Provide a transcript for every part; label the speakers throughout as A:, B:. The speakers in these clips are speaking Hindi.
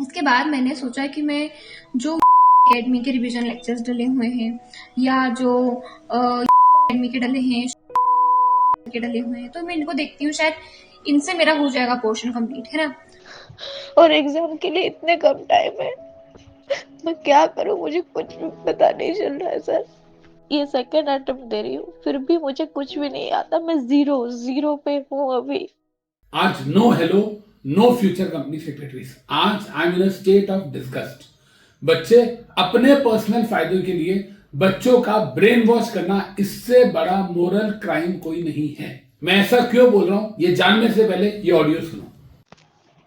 A: उसके बाद मैंने सोचा कि मैं जो एकेडमी के रिवीजन लेक्चर्स डले हुए हैं या जो एकेडमी के डले हैं के डले हुए हैं, तो मैं इनको देखती हूँ, शायद इनसे मेरा हो जाएगा पोर्शन कंप्लीट, है ना।
B: और एग्जाम के लिए इतने कम टाइम है, मैं क्या करूं, मुझे कुछ भी पता नहीं चल रहा है सर। ये सेकेंड अटेम्प्ट दे रही हूँ, फिर भी मुझे कुछ भी नहीं आता, मैं जीरो जीरो पे हूँ अभी।
C: आज no hello, no future company secretaries. आज I am in state of disgust. बच्चे अपने पर्सनल फायदे के लिए बच्चों का ब्रेन वॉश करना, इससे बड़ा मोरल क्राइम कोई नहीं है। मैं ऐसा क्यों बोल रहा हूं, ये जानने से पहले ये ऑडियो सुनो।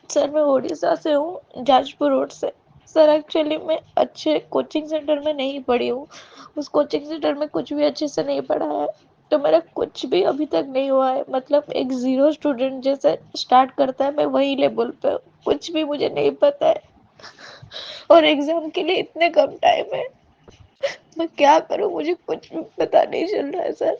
B: सर मैं उड़ीसा से हूँ, जाजपुर रोड से। सर एक्चुअली मैं अच्छे कोचिंग सेंटर में नहीं पढ़ी हूँ, उस कोचिंग सेंटर में कुछ भी अच्छे से नहीं पढ़ा है, तो मेरा कुछ भी अभी तक नहीं हुआ है। मतलब एक जीरो स्टूडेंट जैसे स्टार्ट करता है, मैं वही लेवल पे हूँ, कुछ भी मुझे नहीं पता है। और एग्जाम के लिए इतने कम टाइम है, मैं क्या करूँ, मुझे कुछ भी पता नहीं चल रहा है सर।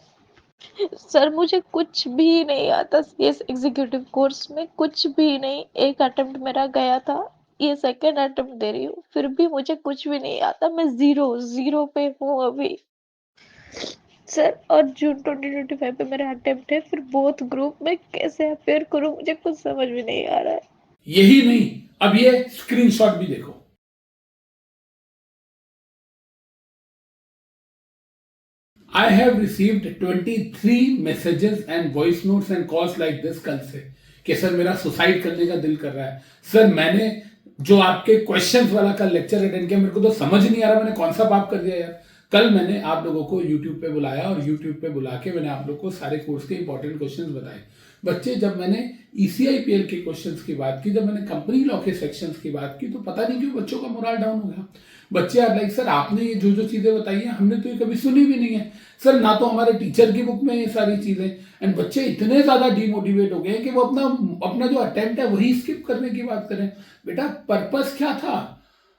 B: सर मुझे कुछ भी नहीं आता, ये एग्जीक्यूटिव कोर्स में कुछ भी नहीं। एक अटेम्प्ट मेरा गया था, ये सेकेंड अटेम्प्ट दे रही हूँ, फिर भी मुझे कुछ भी नहीं आता, मैं जीरो जीरो पे हूँ अभी सर। और जून 2025 पे मेरा अटेम्प्ट है, फिर बोथ ग्रुप में कैसे अपेयर करूँ, मुझे कुछ समझ में नहीं आ रहा है।
C: यही नहीं, अब ये स्क्रीनशॉट भी देखो। I have received 23 messages and voice notes and calls like this कल से कि सर मेरा सुसाइड करने का दिल कर रहा है। सर मैंने जो आपके क्वेश्चंस वाला कल लेक्चर अटेंड किया, मेरे को तो समझ नहीं आ रहा मैंने कौन सा पाप कर दिया यार। कल मैंने आप लोगों को YouTube पे बुलाया और YouTube पे बुला के मैंने आप लोगों को सारे कोर्स के इंपॉर्टेंट क्वेश्चंस बताए। बच्चे, जब मैंने ECIPL के क्वेश्चंस की बात की, जब मैंने कंपनी लॉ के सेक्शंस की बात की, तो पता नहीं क्यों बच्चों का मोरल डाउन हो गया। बच्चे आर लाइक, सर आपने ये जो जो चीजें बताई हैं हमने तो ये कभी सुनी भी नहीं है सर, ना तो हमारे टीचर की बुक में ये सारी चीजें। एंड बच्चे इतने ज्यादा डिमोटिवेट हो गए कि वो अपना अपना जो अटेम्प्ट है वही स्किप करने की बात करें। बेटा पर्पस क्या था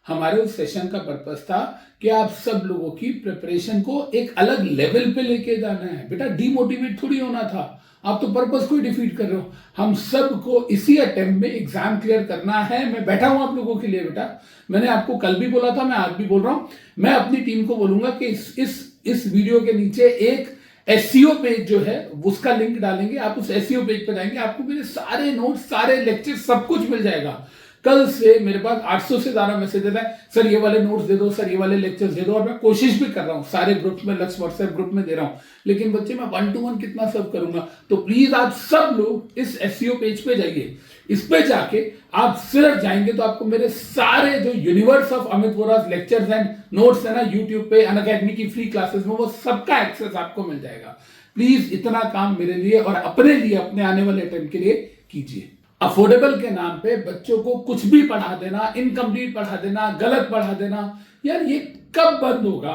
C: हमारे उस सेशन का? पर्पस था कि आप सब लोगों की प्रिपरेशन को एक अलग लेवल पे लेके जाना है। बेटा डिमोटिवेट थोड़ी होना था, आप तो पर्पस को ही डिफीट कर रहे हो। हम सबको इसी अटेम्प्ट में एग्जाम क्लियर करना है। मैं बैठा हूं आप लोगों के लिए बेटा। मैंने आपको कल भी बोला था, मैं आज भी बोल रहा हूं, मैं अपनी टीम को बोलूंगा कि इस वीडियो के नीचे एक एसईओ पेज जो है उसका लिंक डालेंगे। आप उस एसईओ पेज पर जाएंगे, आपको मेरे सारे नोट्स, सारे लेक्चर, सब कुछ मिल जाएगा। कल से मेरे पास 800 से ज्यादा मैसेजेस है, सर ये वाले नोट्स दे दो, सर ये वाले लेक्चर्स दे दो। और मैं कोशिश भी कर रहा हूँ सारे ग्रुप्स में, लक्ष्य व्हाट्सएप ग्रुप में दे रहा हूँ। लेकिन बच्चे मैं 1-to-1 कितना सर्व करूंगा? तो प्लीज आप सब लोग इस एसईओ पेज पे जाइए। इस पे जाके आप सिर्फ जाएंगे तो आपको मेरे सारे जो universe of Amit Vora's lectures and notes है ना यूट्यूब पे, अनअकैडमी की फ्री क्लासेस में, वो सबका एक्सेस आपको मिल जाएगा। प्लीज इतना काम मेरे लिए और अपने लिए, अपने आने वाले अटेम्प्ट के लिए कीजिए। अफोर्डेबल के नाम पे बच्चों को कुछ भी पढ़ा देना, इनकम्प्लीट पढ़ा देना, गलत पढ़ा देना, यार ये कब बंद होगा?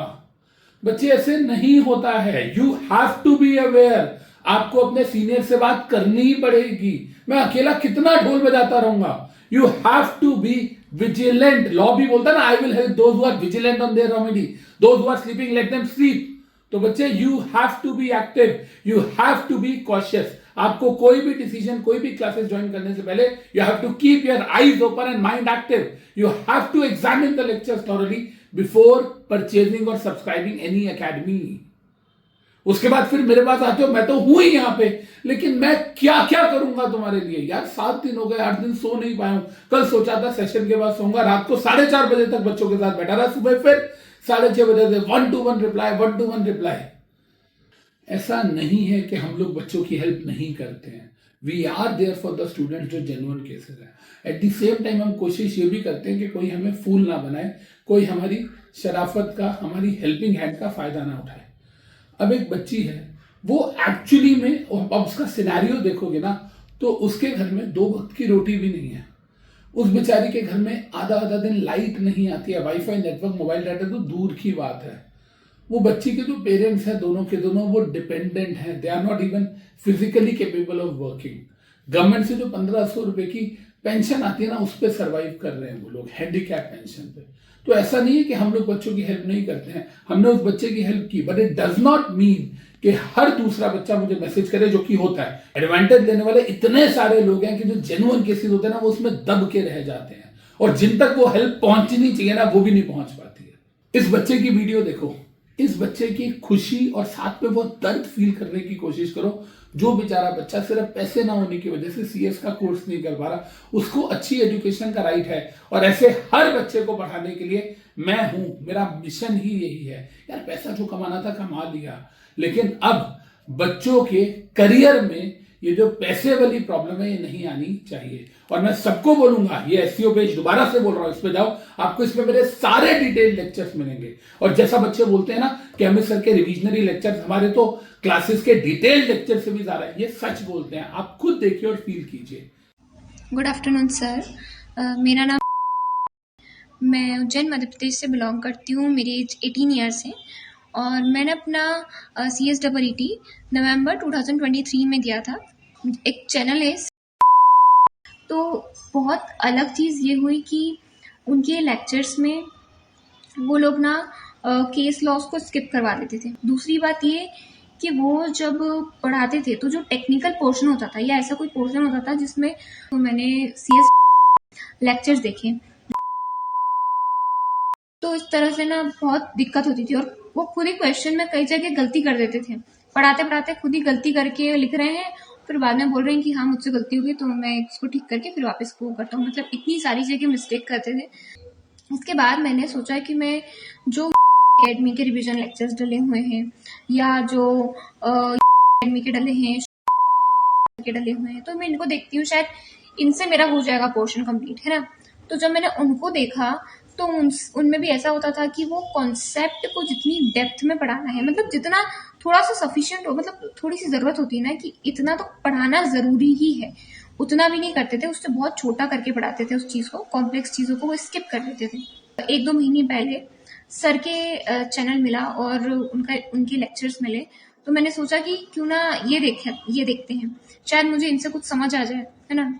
C: बच्चे ऐसे नहीं होता है। You have to be aware. आपको अपने सीनियर से बात करनी ही पड़ेगी। मैं अकेला कितना ढोल बजाता रहूंगा? You have to be vigilant. Law भी बोलता है ना, I will help those who are vigilant on their remedy, those who are sleeping let them sleep. तो बच्चे you have to be active, you have to be cautious. आपको कोई भी डिसीजन, कोई भी क्लासेस ज्वाइन करने से पहले you have to keep your eyes open and mind active. You have to examine the lectures thoroughly before purchasing और सब्सक्राइबिंग एनी अकेडमी। उसके बाद फिर मेरे पास आते हो, मैं तो हूं ही यहां पे, लेकिन मैं क्या क्या करूंगा तुम्हारे लिए यार? 7 दिन हो गए, 8 दिन सो नहीं पाया हूं। कल सोचा था सेशन के बाद सोऊंगा, रात को 4:30 बजे तक बच्चों के साथ बैठा रहा, सुबह फिर 6:30 बजे से 1-to-1 रिप्लाई, 1-to-1 रिप्लाई। ऐसा नहीं है कि हम लोग बच्चों की हेल्प नहीं करते हैं। We are there for the student जो जेन्युइन केसेस है। एट द सेम टाइम हम कोशिश ये भी करते हैं कि कोई हमें फूल ना बनाए, कोई हमारी शराफत का, हमारी हेल्पिंग हैंड का फायदा ना उठाए। अब एक बच्ची है, वो एक्चुअली में, अब उसका सिनेरियो देखोगे ना तो उसके घर में 2 वक्त की रोटी भी नहीं है। उस बेचारी के घर में आधा आधा दिन लाइट नहीं आती है, वाईफाई नेटवर्क, मोबाइल डाटा तो दूर की बात है। वो बच्ची के जो पेरेंट्स हैं, दोनों के दोनों, वो डिपेंडेंट हैं। They are not even physically capable of working. Government से जो 1500 रुपए की पेंशन आती है ना, उस पर सर्वाइव कर रहे हैं वो लोग, हैंडीकैप पेंशन पे। तो ऐसा नहीं है कि हम लोग बच्चों की हेल्प नहीं करते हैं, हमने उस बच्चे की हेल्प की, but it does not mean कि हर दूसरा बच्चा मुझे मैसेज करे, जो कि होता है। एडवांटेज लेने वाले इतने सारे लोग हैं कि जो जेन्युइन केसेस होते हैं ना, वो उसमें दब के रह जाते हैं। और जिन तक वो हेल्प पहुंचनी चाहिए ना, वो भी नहीं पहुंच पाती है। इस बच्चे की वीडियो देखो, इस बच्चे की खुशी और साथ में वो दर्द फील करने की कोशिश करो। जो बेचारा बच्चा सिर्फ पैसे ना होने की वजह से सीएस का कोर्स नहीं कर पा रहा, उसको अच्छी एजुकेशन का राइट है, और ऐसे हर बच्चे को पढ़ाने के लिए मैं हूं। मेरा मिशन ही यही है। यार पैसा जो कमाना था कमा लिया, लेकिन अब बच्चों के करियर में ये जो पैसे वाली प्रॉब्लम है ये नहीं आनी चाहिए। और मैं सबको बोलूंगा, ये एसईओ पेज दोबारा से बोल रहा हूं, इस पे जाओ, आपको इसमें मेरे सारे डिटेल लेक्चर्स मिलेंगे। और जैसा बच्चे बोलते हैं ना कि अमित सर के रिविजनरी लेक्चर्स, हमारे तो क्लासेस के डिटेल लेक्चर से भी ज्यादा है, ये सच बोलते हैं। आप खुद देखिए और फील कीजिए।
A: Good afternoon sir. मेरा नाम, मैं उज्जैन मध्य प्रदेश से बिलोंग करती हूँ। मेरी एज 18 ईयर्स है और मैंने अपना CSEET नवंबर 2023 में दिया था। एक चैनल है, तो बहुत अलग चीज़ ये हुई कि उनके लेक्चर्स में वो लोग ना केस लॉस को स्किप करवा देते थे। दूसरी बात ये कि वो जब पढ़ाते थे तो जो टेक्निकल पोर्शन होता था या ऐसा कोई पोर्शन होता था जिसमें, तो मैंने CS लेक्चर्स देखे, तो इस तरह से ना बहुत दिक्कत होती थी। और वो खुद ही क्वेश्चन में कई जगह गलती कर देते थे, पढ़ाते पढ़ाते खुद ही गलती करके लिख रहे हैं, फिर बाद में बोल रहे हैं कि हाँ मुझसे गलती होगी तो मैं इसको ठीक करके फिर वापस वो करता हूँ। मतलब इतनी सारी जगह मिस्टेक करते थे। उसके बाद मैंने सोचा कि मैं जो एकेडमी के रिवीजन लेक्चर्स डले हुए हैं या जो एकेडमी के डले हैं के डले हुए हैं, तो मैं इनको देखती हूँ, शायद इनसे मेरा हो जाएगा पोर्शन कंप्लीट, है ना। तो जब मैंने उनको देखा तो उनमें भी ऐसा होता था कि वो कॉन्सेप्ट को जितनी डेप्थ में पढ़ाना है, मतलब जितना थोड़ा सा सफिशिएंट हो, मतलब थोड़ी सी जरूरत होती है ना कि इतना तो पढ़ाना जरूरी ही है, उतना भी नहीं करते थे। उससे बहुत छोटा करके पढ़ाते थे उस चीज को, कॉम्प्लेक्स चीजों को वो स्किप कर देते थे। 1-2 महीने पहले सर के चैनल मिला और उनके लेक्चर्स मिले, तो मैंने सोचा कि क्यों ना ये देखते हैं, शायद मुझे इनसे कुछ समझ आ जाए, है ना।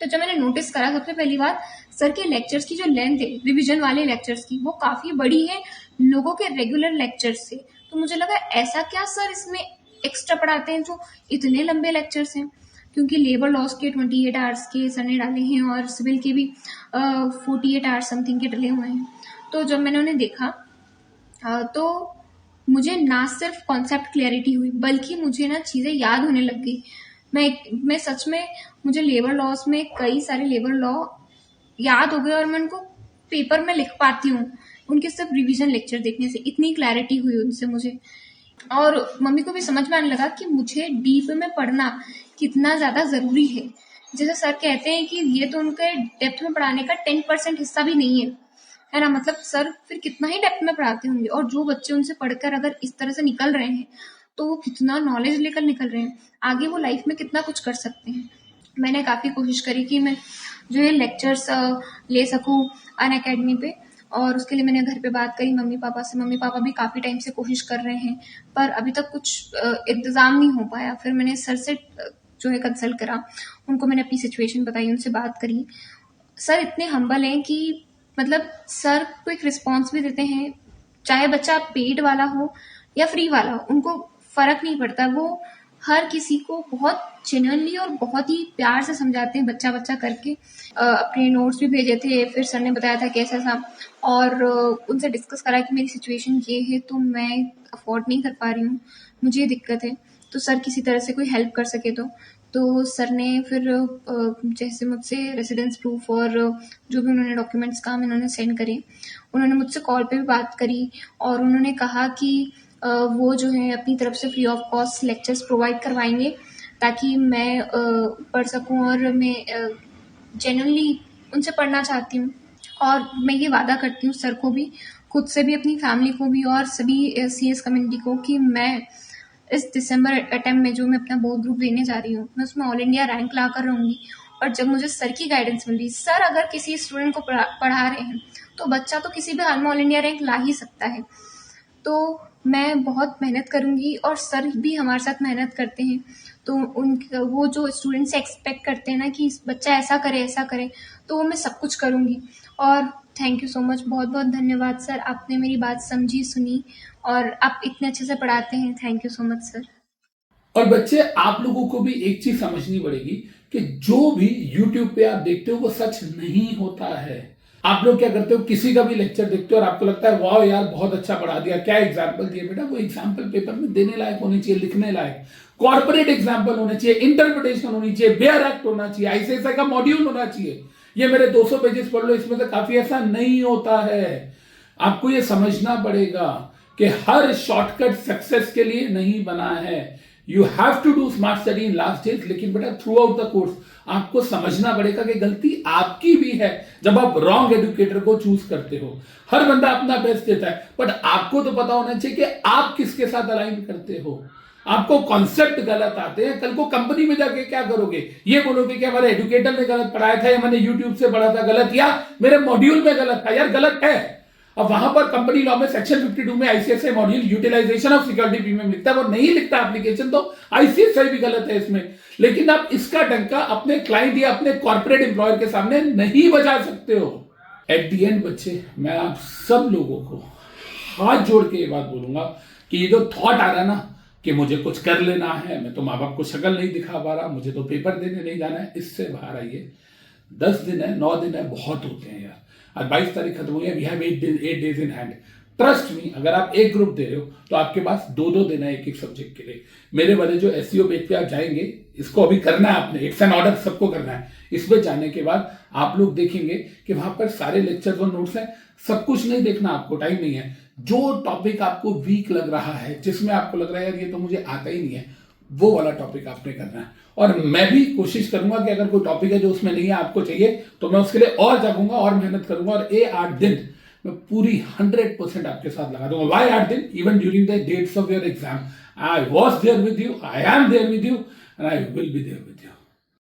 A: तो जब मैंने नोटिस करा, सबसे पहली बात, सर के लेक्चर्स की जो लेंथ है रिवीजन वाले लेक्चर्स की, वो काफी बड़ी है लोगों के रेगुलर लेक्चर्स से। तो मुझे लगा ऐसा क्या सर इसमें एक्स्ट्रा पढ़ाते हैं जो इतने लंबे लेक्चर्स हैं, क्योंकि लेबर लॉस के 28 आवर्स के सर ने डाले हैं और सिविल के भी 48 आवर्स समथिंग के डले हुए हैं। तो जब मैंने उन्हें देखा तो मुझे ना सिर्फ कॉन्सेप्ट क्लैरिटी हुई, बल्कि मुझे ना चीजें याद होने लग गई। मैं सच में, मुझे लेबर लॉस में कई सारे लेबर लॉ याद हो गए और मैं उनको पेपर में लिख पाती हूँ उनके सिर्फ रिवीजन लेक्चर देखने से। इतनी क्लैरिटी हुई उनसे मुझे, और मम्मी को भी समझ में आने लगा कि मुझे डीप में पढ़ना कितना ज्यादा जरूरी है। जैसे सर कहते हैं कि ये तो उनके डेप्थ में पढ़ाने का 10% हिस्सा भी नहीं है ना। मतलब सर फिर कितना ही डेप्थ में पढ़ाते होंगे, और जो बच्चे उनसे पढ़कर अगर इस तरह से निकल रहे हैं तो वो कितना नॉलेज लेकर निकल रहे हैं, आगे वो लाइफ में कितना कुछ कर सकते हैं। मैंने काफी कोशिश करी कि मैं जो ये लेक्चर्स ले सकूं अन अकेडमी पे, और उसके लिए मैंने घर पे बात करी मम्मी पापा से। मम्मी पापा भी काफी टाइम से कोशिश कर रहे हैं, पर अभी तक कुछ इंतजाम नहीं हो पाया। फिर मैंने सर से जो है कंसल्ट करा, उनको मैंने अपनी सिचुएशन बताई, उनसे बात करी। सर इतने हम्बल हैं कि मतलब सर क्विक रिस्पॉन्स भी देते हैं, चाहे बच्चा पेड वाला हो या फ्री वाला हो, उनको फर्क नहीं पड़ता। वो हर किसी को बहुत जेन्युइनली और बहुत ही प्यार से समझाते हैं, बच्चा बच्चा करके। अपने नोट्स भी भेजे थे, फिर सर ने बताया था कैसा था, और उनसे डिस्कस करा कि मेरी सिचुएशन ये है, तो मैं अफोर्ड नहीं कर पा रही हूँ, मुझे ये दिक्कत है, तो सर किसी तरह से कोई हेल्प कर सके तो सर ने फिर जैसे मुझसे रेसिडेंस प्रूफ और जो भी उन्होंने डॉक्यूमेंट्स काम इन्होंने सेंड करे, उन्होंने मुझसे कॉल पे भी बात करी, और उन्होंने कहा कि वो जो है अपनी तरफ से free of cost lectures provide करवाएंगे ताकि मैं पढ़ सकूं, और मैं जेन्युइनली उनसे पढ़ना चाहती हूँ। और मैं ये वादा करती हूँ सर को भी, खुद से भी, अपनी फैमिली को भी, और सभी CS कम्युनिटी को, कि मैं इस दिसंबर अटेम्प्ट में जो मैं अपना बोर्ड ग्रुप देने जा रही हूँ, मैं उसमें ऑल इंडिया रैंक ला कर रहूंगी। और जब मुझे सर की गाइडेंस मिल रही, सर अगर किसी स्टूडेंट को पढ़ा रहे हैं तो बच्चा तो किसी भी हाल में ऑल इंडिया रैंक ला ही सकता है। तो मैं बहुत मेहनत करूंगी, और सर भी हमारे साथ मेहनत करते हैं। तो वो जो स्टूडेंट से एक्सपेक्ट करते हैं ना कि बच्चा ऐसा करे, तो वो मैं सब कुछ करूंगी। और थैंक यू सो मच, बहुत बहुत धन्यवाद सर, आपने मेरी बात समझी, सुनी, और आप इतने अच्छे से पढ़ाते हैं। Thank you so much sir.
C: और बच्चे, आप लोगों को भी एक चीज समझनी पड़ेगी कि जो भी YouTube पे आप देखते हो वो सच नहीं होता है। आप लोग क्या करते हो, किसी का भी लेक्चर देखते हो और आपको लगता है वाह यार बहुत अच्छा पढ़ा दिया, क्या एग्जाम्पल दिए, बेटा वो एग्जाम्पल पेपर में देने लायक होनी चाहिए, लिखने लायक, कॉर्पोरेट एग्जाम्पल होने चाहिए, इंटरप्रिटेशन होनी चाहिए, बेयर एक्ट होना चाहिए, आईसीएसआई का मॉड्यूल होना चाहिए। ये मेरे 200 पेजेस पढ़ लो, इसमें से काफी ऐसा नहीं होता है। आपको ये समझना पड़ेगा कि हर शॉर्टकट सक्सेस के लिए नहीं बना है। You have to do smart study in last days, लेकिन बेटा थ्रू आउट द कोर्स आपको समझना पड़ेगा कि गलती आपकी भी है जब आप रॉन्ग एजुकेटर को चूज करते हो। हर बंदा अपना बेस्ट देता है, बट आपको तो पता होना चाहिए कि आप किसके साथ अलाइन करते हो। आपको कॉन्सेप्ट गलत आते हैं, कल को कंपनी में जाके क्या करोगे, ये बोलोगे कि हमारे एजुकेटर ने गलत पढ़ाया था या मैंने यूट्यूब से पढ़ा था गलत, या मेरे मॉड्यूल में गलत था। यार गलत है। अब वहां पर कंपनी लॉ में सेक्शन 52 में ICSI module utilization of security premium लिखता है, वो नहीं लिखता एप्लीकेशन, तो आईसीएसआई भी गलत है इसमें। लेकिन आप इसका डंका अपने क्लाइंट या अपने कॉर्पोरेट एम्प्लॉयर के सामने नहीं बजा सकते हो। एट दी एंड बच्चे, मैं आप सब लोगों को हाथ जोड़ के ये बात बोलूंगा कि ये जो थॉट आ रहा है ना कि मुझे कुछ कर लेना है, मैं तो माँ बाप को शक्ल नहीं दिखा पा रहा, मुझे तो पेपर देने नहीं जाना है, इससे बाहर आइए। 10 दिन है, 9 दिन है, बहुत होते हैं यार। आज 22 तारीख खत्म हुई है, we have 8 days in hand. Trust me, अगर आप एक ग्रुप दे रहे हो तो आपके पास 2-2 दिन है एक एक सब्जेक्ट के लिए। मेरे वाले जो एसईओ पेज पे आप जाएंगे, इसको अभी करना है आपने, इट्स एन ऑर्डर, सबको करना है। इस पे जाने के बाद आप लोग देखेंगे कि वहां पर सारे लेक्चर्स और नोट्स हैं। सब कुछ नहीं देखना, आपको टाइम नहीं है। जो टॉपिक आपको वीक लग रहा है, जिसमें आपको लग रहा है यार ये तो मुझे आता ही नहीं है, वो वाला टॉपिक आपने करना है। और मैं भी कोशिश करूंगा कि अगर कोई टॉपिक है जो उसमें नहीं है, आपको चाहिए, तो मैं उसके लिए और जागूंगा और मेहनत करूंगा, और ये 8 दिन मैं पूरी 100% आपके साथ लगा दूंगा। वाई 8 दिन? Even during the dates of your exam, I was there with you, I am there with you, and I will be there with you.